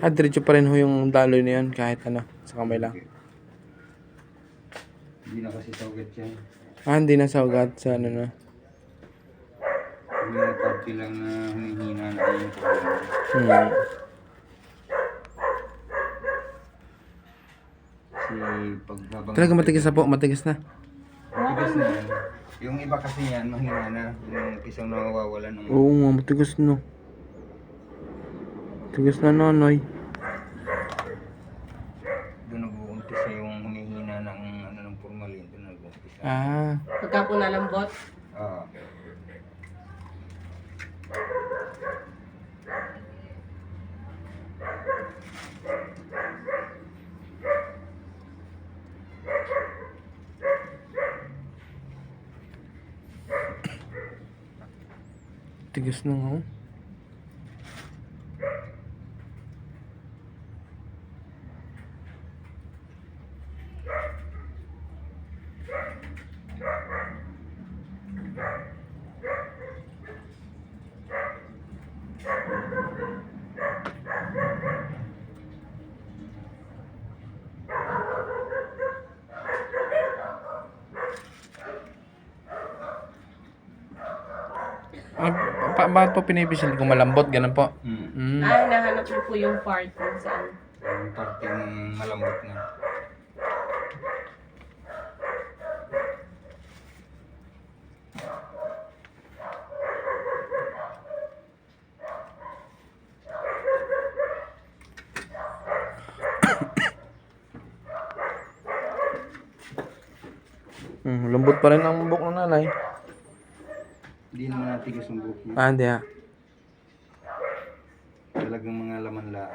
Diretso pa rin ho yung daloy na yun kahit ano, sa kamay lang. Hindi na kasi saugat yan. Hindi na sa ugat sa ano na. Yung parte lang na humihina na yung problema. Kasi pag habang... Talaga matigas na po, matigas na. Matigas na yan. Yung iba kasi yan, mahina na. Yung isang nawawala ng... Oo nga, matigas na. Matigas na nonoy. Doon nag-uumpisa yung humihina ng ano ng formalin. Doon nag-uumpisa. Pagka po nalambot. Oo. Tigas na nga. Bakit po pinipisil kung malambot? Ganun po. Nahanap niyo po yung part kung saan. Yung parte ng malambot na. Lambot pa rin ang buhok ng nanay. Hindi naman natigas yung buhok niya. Hindi Talagang mga laman lang.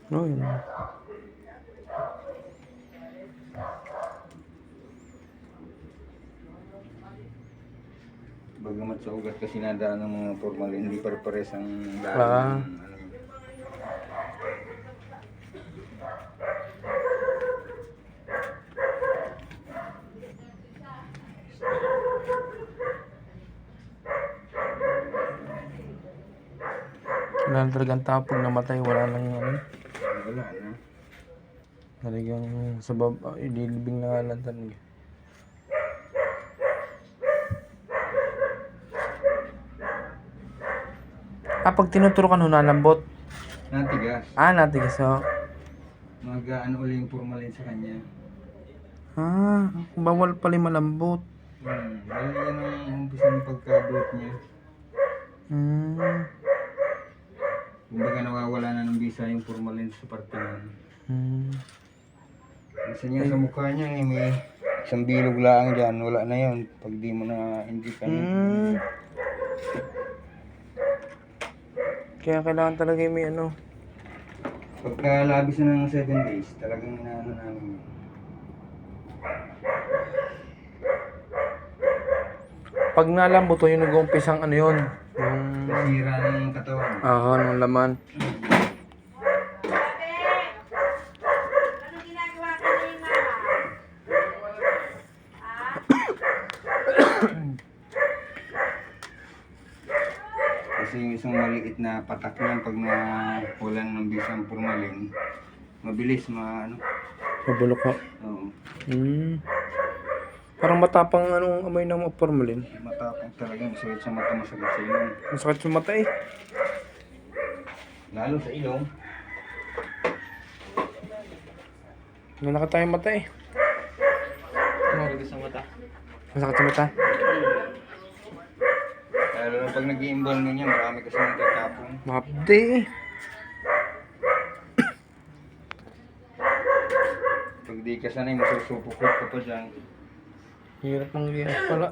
Oh, yun. Bagamat sa ugat kasi nadaan ng mga formalin, hindi pare-pares ang daan. Ano. Wala na talagang tapog namatay. Wala nang ano. Wala na. Talagang sa baba. Ililibing na nga lang talaga. Pag tinuturukan ho, nalambot. Natigas. Natigas ho. Mag-ano uli yung formalin sa kanya. Bawal pala yung malambot. Dahil yan ang umpisa ng pagka-bloat niya. Kumbaga nawawala na ng bisa yung formalin sa parte niya. Minsan niya sa mukha niya, may isang bilog lang dyan, wala na yun. Pag di mo na hindi ka na. Kaya kailangan talaga yung may ano. Pagka labis na ng 7 days, talagang inaano namin yun. Pag nalambot ho, yung nag-uumpisang ano yun. Yung... Nasira ng katawan. ng laman. Kasi yung isang maliit na patak niyan pag nakulan ng bisang formalin, mabilis Mabulok ho. Oo. Parang matapang anong amoy ng formalin. Matapang talaga, masakit sa mata, masakit sa ilong. Masakit sa mata eh. Lalo sa ilong. Nanaka tayong mata eh. Masakit sa mata. Masakit sa mata. Lalo na pag nag-i-imbal ganyan, marami kasi nagtatapon. Mapde eh. Pag di ka sanay, masusupukot ka pa dyan. Hirap ng lias pala.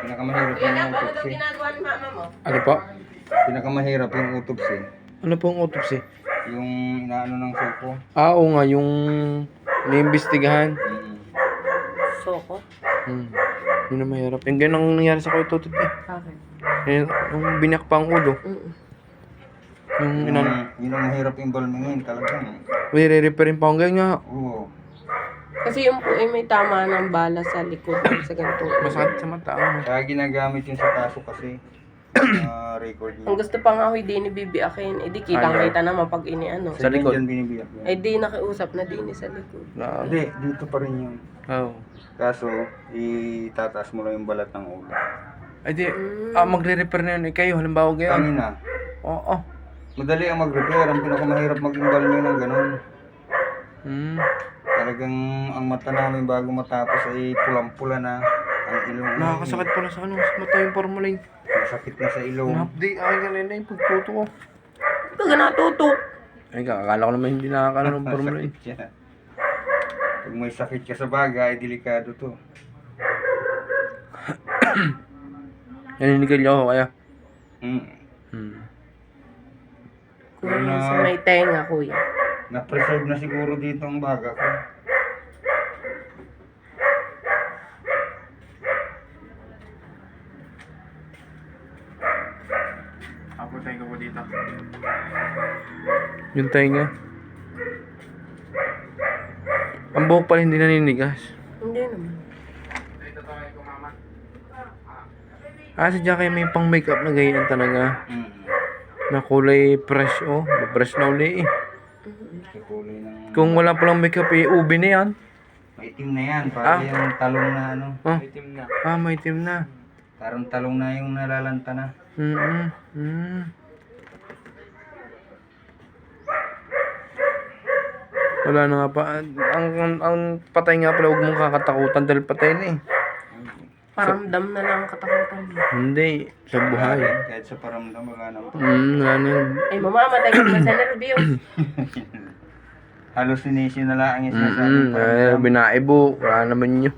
Pinakamahirap yung Ano autopsy. ginagawa ni mama mo? Ano po? Pinakamahirap yung autopsy. Ano pong autopsy? Yung inaano ng suko. Oo nga, yung iniimbestigahan. Soko? Yun ang mahirap. Yung ganun ang nangyari sa Kuya Tutot eh. Okay. Yung binak pa ang ulo. Yung Yun ang mahirap yung balmingin talagang. re-repair pa hanggang nga. Oo. Kasi yung po ay may tama ng bala sa likod sa ganitong. Masakit sa mata. Ano? Kaya ginagamit yun sa kaso kasi record Ang niya. gusto pa nga ho, di ni bibiakin. Eh di kitang-kita naman pag ini ano. Sa likod. Dyan binibiyak yun. Eh di nakiusap na din sa likod. Na, Hindi, dito pa rin yun. oh. Kaso, itataas mo lang yung balat ng ulo. Ay di, magre-repair na yun. Eh, kayo, halimbawa kayo. Kanina, Oo. madali ang mag-repair. Ang pinakamahirap mag-imbal nyo ng ganun. Hmm. Talagang ang mata namin bago matapos ay pulang-pula na. Ang ilong. Nakakasakit pala sa ano, sa mata yung formalin. Sakit na sa ilong. Napdi, ay kanina yung pagtuto ko. Ito ka natutok. Ay, akala ko naman hindi nakakala ng formalin. Sakit siya. Pag may sakit ka sa baga, ay delikado to. Naninigil ako kaya. Mm. Hmm. Kuya, sa may tenga, kuya. Na-preserve na siguro dito ang baga ko. Ako tayo ko dito. Yung tainga. Ang buhok pala hindi naninigas. Hindi naman. Sadya kayo may pang makeup na ganyan talaga. Mm. Na kulay fresh oh. Fresh na uli eh. Sa kulay ng... Kung wala palang makeup eh, ubi na yan. Maitim na yan, parang yung talong na ano. Oh. May itim na. Parang talong na yung nalalanta na. Wala na nga pa. Ang patay nga pala, huwag mong kakatakutan dahil patay na eh. Paramdam na lang ang katakutan mo. Hindi, sa buhay. Kahit sa paramdam, wala naman. Wala na yun. Ay, mamamatay ka na sa nervyos. Hallucination na lang yung sinasabing paramdam. Binaibo, wala naman yun.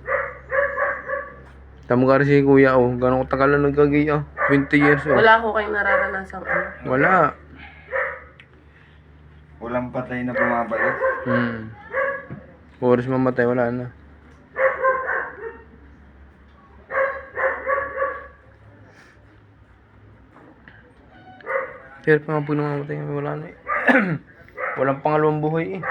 Tamo ka rin si kuya oh, gano'ng katagal na nagkagay oh. 20 years oh. Wala ko kayong nararanasang ano. Wala. Walang patay na bumabalik. Oras mamatay, wala na. Pero pa nga po nung mamatay kami, wala na eh. Walang pangalawang buhay eh.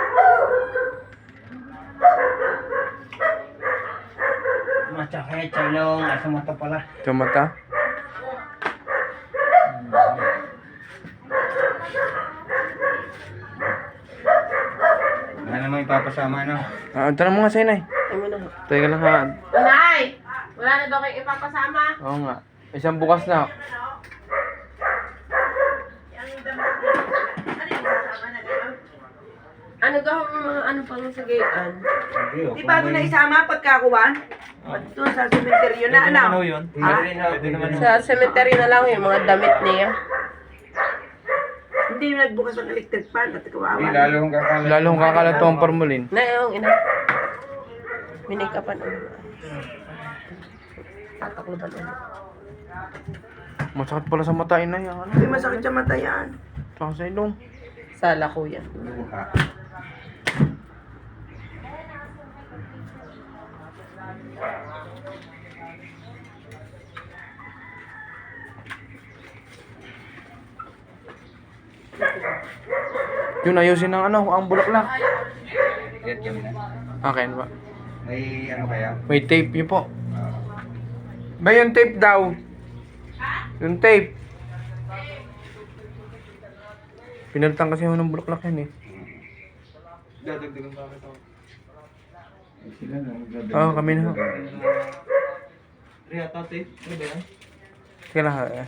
Masakit sa ilong, sa mata pala. Sa mata. Wala naman ipapasama, no? Tanong mo nga sa'yo, Nay. Ay mo na. Teka lang ha. Nay! Wala na ba kayong ipapasama? Oo nga. Isang bukas na. Ano gawin mo mga ano pang sa gayaan? Di bago na isama pagkakuwan? Doon sa cemetery na ano? yun? Ha? Sa cemetery na lang yung mga damit niya. Hindi yung nagbukas ng electric fan at Hindi, kawawan. lalong kakalat. Lalong kakalat to ang formalin. Na yung ina. Minikapan ano. Tatakloban ano. Masakit pala sa mata, Inay. Ano? Hindi masakit sa mata yan. Saka sa ilong. Sala kuya. Luha. Yun, ayusin ng ano, ang bulaklak. Yan kami na. Okay, ano ba? May ano kaya? May tape yun po. Ba yung tape daw? Yung tape. Pinalitan kasi ako ng bulaklak yan eh. Dadagdagan pa ako ito. Sila na. Oo, kami na. Ria, tate. Ano ba yan? Teka lang ha.